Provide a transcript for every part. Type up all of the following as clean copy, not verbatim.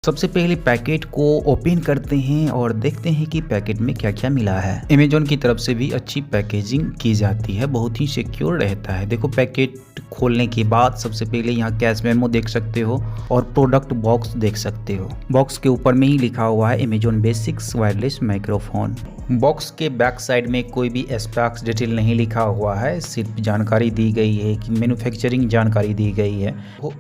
सबसे पहले पैकेट को ओपन करते हैं और देखते हैं कि पैकेट में क्या क्या मिला है। अमेज़न की तरफ से भी अच्छी पैकेजिंग की जाती है, बहुत ही सिक्योर रहता है। देखो पैकेट खोलने के बाद सबसे पहले यहाँ कैश मेमो देख सकते हो और प्रोडक्ट बॉक्स देख सकते हो। बॉक्स के ऊपर में ही लिखा हुआ है Amazon basics wireless microphone. Box के बैक साइड में कोई भी स्पेक्स डिटेल नहीं लिखा हुआ है, सिर्फ जानकारी दी गई है कि मैन्युफैक्चरिंग जानकारी दी गई है।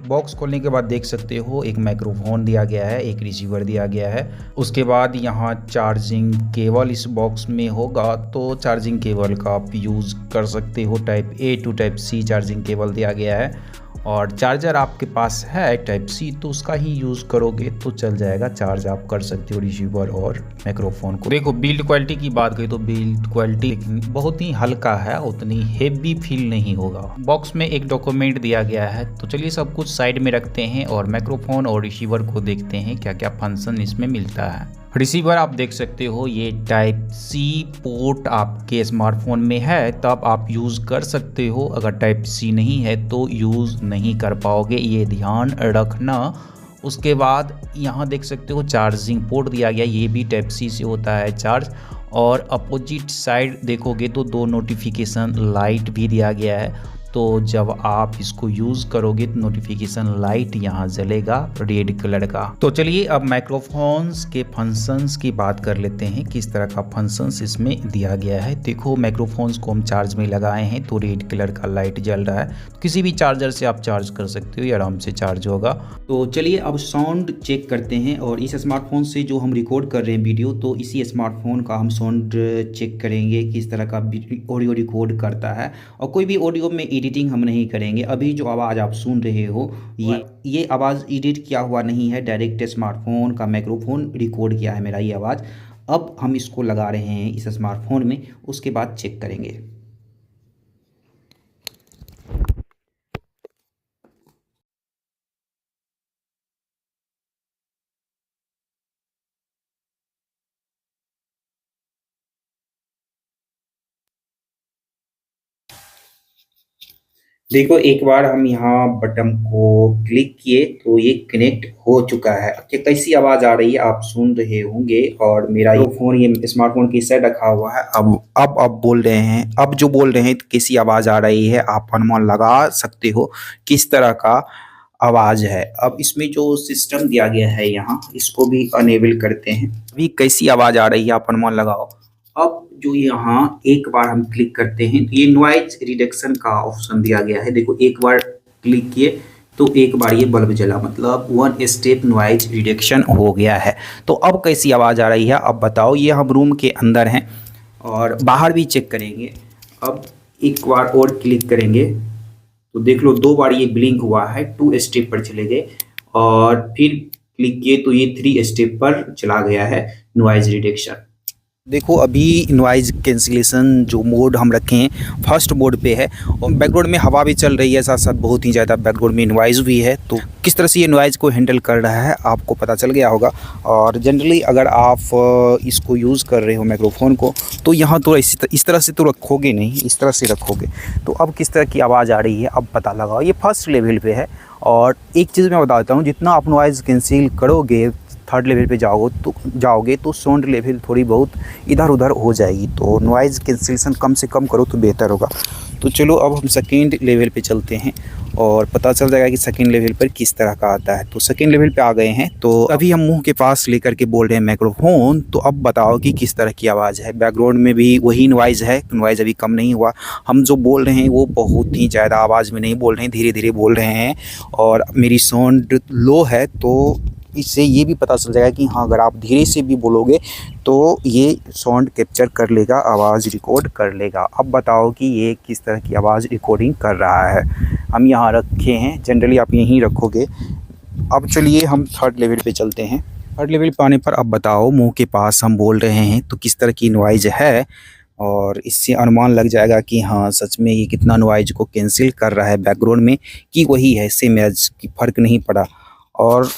बॉक्स खोलने के बाद देख सकते हो एक माइक्रोफोन दिया गया है, एक रिसीवर दिया गया है। उसके बाद यहाँ चार्जिंग केबल इस बॉक्स में होगा, तो चार्जिंग केबल का आप यूज़ कर सकते हो। Type A to type C charging cable दिया गया है और चार्जर आपके पास है टाइप सी, तो उसका ही यूज़ करोगे तो चल जाएगा। चार्ज आप कर सकते हो रिसीवर और माइक्रोफोन को। देखो बिल्ड क्वालिटी की बात करें तो बिल्ड क्वालिटी बहुत ही हल्का है, उतनी हेवी फील नहीं होगा। बॉक्स में एक डॉक्यूमेंट दिया गया है, तो चलिए सब कुछ साइड में रखते हैं और माइक्रोफोन और रिसीवर को देखते हैं क्या क्या फंक्शन इसमें मिलता है। रिसीवर आप देख सकते हो, ये टाइप सी पोर्ट आपके स्मार्टफोन में है तब आप यूज़ कर सकते हो, अगर टाइप सी नहीं है तो यूज़ नहीं कर पाओगे, ये ध्यान रखना। उसके बाद यहाँ देख सकते हो चार्जिंग पोर्ट दिया गया, ये भी टाइप सी से होता है चार्ज। और अपोजिट साइड देखोगे तो दो नोटिफिकेशन लाइट भी दिया गया है, तो जब आप इसको यूज़ करोगे तो नोटिफिकेशन लाइट यहाँ जलेगा रेड कलर का। तो चलिए अब माइक्रोफोन्स के फंक्शंस की बात कर लेते हैं, किस तरह का फंक्शंस इसमें दिया गया है। देखो माइक्रोफोन्स को हम चार्ज में लगाए हैं तो रेड कलर का लाइट जल रहा है, तो किसी भी चार्जर से आप चार्ज कर सकते हो, ये आराम से चार्ज होगा। तो चलिए अब साउंड चेक करते हैं, और इस स्मार्टफोन से जो हम रिकॉर्ड कर रहे हैं वीडियो, तो इसी स्मार्टफोन का हम साउंड चेक करेंगे किस तरह का ऑडियो रिकॉर्ड करता है। और कोई भी ऑडियो में एडिटिंग हम नहीं करेंगे। अभी जो आवाज़ आप सुन रहे हो ये आवाज़ एडिट किया हुआ नहीं है, डायरेक्ट स्मार्टफोन का माइक्रोफोन रिकॉर्ड किया है मेरा ये आवाज़। अब हम इसको लगा रहे हैं इस स्मार्टफोन में, उसके बाद चेक करेंगे। देखो एक बार हम यहाँ बटन को क्लिक किए तो ये कनेक्ट हो चुका है। अब ये कैसी आवाज़ आ रही है आप सुन रहे होंगे, और मेरा ये फोन ये स्मार्टफोन की साइड रखा हुआ है। अब बोल रहे हैं, अब जो बोल रहे हैं तो कैसी आवाज़ आ रही है आप अनुमान लगा सकते हो किस तरह का आवाज़ है। अब इसमें जो सिस्टम दिया गया है यहाँ, इसको भी अनेबल करते हैं। अभी कैसी आवाज़ आ रही है आप अनुमान लगाओ। अब जो यहाँ एक बार हम क्लिक करते हैं तो ये नॉइज रिडक्शन का ऑप्शन दिया गया है। देखो एक बार क्लिक किए तो एक बार ये बल्ब जला, मतलब 1 स्टेप नॉइज रिडक्शन हो गया है। तो अब कैसी आवाज़ आ रही है अब बताओ। ये हम रूम के अंदर हैं और बाहर भी चेक करेंगे। अब एक बार और क्लिक करेंगे तो देख लो 2 बार ये ब्लिंक हुआ है, 2 स्टेप पर चले गए, और फिर क्लिक किए तो ये 3 स्टेप पर चला गया है नॉइज रिडक्शन। देखो अभी नॉइज़ कैंसिलेशन जो मोड हम रखे हैं फर्स्ट मोड पे है, और बैकग्राउंड में हवा भी चल रही है, साथ साथ बहुत ही ज़्यादा बैकग्राउंड में नॉइज़ भी है। तो किस तरह से ये नॉइज़ को हैंडल कर रहा है आपको पता चल गया होगा। और जनरली अगर आप इसको यूज़ कर रहे हो माइक्रोफोन को, तो यहाँ तो इस तरह से तो रखोगे नहीं, इस तरह से रखोगे। तो अब किस तरह की आवाज़ आ रही है अब पता लगाओ। ये फर्स्ट लेवल पे है, और एक चीज़ मैं बताता हूँ, जितना आप नॉइज़ कैंसिल करोगे थर्ड लेवल पे जाओगे तो साउंड लेवल थोड़ी बहुत इधर उधर हो जाएगी। तो नॉइज़ कैंसिलेशन कम से कम करो तो बेहतर होगा। तो चलो अब हम सेकेंड लेवल पे चलते हैं और पता चल जाएगा कि सेकेंड लेवल पर किस तरह का आता है। तो सेकेंड लेवल पे आ गए हैं, तो अभी हम मुंह के पास लेकर के बोल रहे हैं माइक्रोफोन। तो अब बताओ कि किस तरह की आवाज़ है। बैकग्राउंड में भी वही नॉइज़ है, नॉइज़ अभी कम नहीं हुआ। हम जो बोल रहे हैं वो बहुत ही ज़्यादा आवाज़ में नहीं बोल रहे हैं, धीरे धीरे बोल रहे हैं, और मेरी साउंड लो है, तो इससे ये भी पता चल जाएगा कि हाँ अगर आप धीरे से भी बोलोगे तो ये साउंड कैप्चर कर लेगा, आवाज़ रिकॉर्ड कर लेगा। अब बताओ कि ये किस तरह की आवाज़ रिकॉर्डिंग कर रहा है। हम यहाँ रखे हैं, जनरली आप यहीं रखोगे। अब चलिए हम थर्ड लेवल पे चलते हैं। थर्ड लेवल पे आने पर अब बताओ मुंह के पास हम बोल रहे हैं तो किस तरह की नॉइज़ है, और इससे अनुमान लग जाएगा कि हाँ सच में ये कितना नॉइज़ को कैंसिल कर रहा है बैकग्राउंड में, कि वही है सेम एज, की फ़र्क नहीं पड़ा। और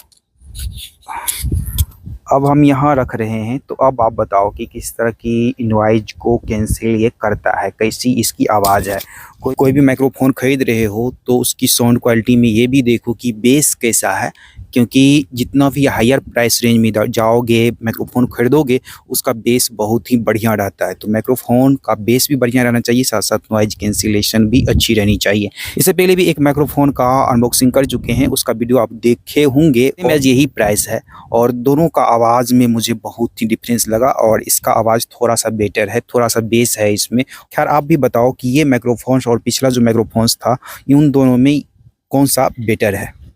अब हम यहाँ रख रहे हैं, तो अब आप बताओ कि किस तरह की नॉइज़ को कैंसिल ये करता है, कैसी इसकी आवाज़ है। कोई भी माइक्रोफोन ख़रीद रहे हो तो उसकी साउंड क्वालिटी में ये भी देखो कि बेस कैसा है, क्योंकि जितना भी हायर प्राइस रेंज में जाओगे माइक्रोफोन खरीदोगे उसका बेस बहुत ही बढ़िया रहता है। तो माइक्रोफोन का बेस भी बढ़िया रहना चाहिए, साथ साथ नॉइज कैंसिलेशन भी अच्छी रहनी चाहिए। इससे पहले भी एक माइक्रोफोन का अनबॉक्सिंग कर चुके हैं, उसका वीडियो आप देखे होंगे। आज यही प्राइस है और दोनों का आवाज़ में मुझे बहुत ही डिफरेंस लगा और इसका आवाज़ थोड़ा सा बेटर है, थोड़ा सा बेस है इसमें। खैर आप भी बताओ कि ये माइक्रोफोन्स और पिछला जो माइक्रोफोन्स था, इन दोनों में कौन सा बेटर है।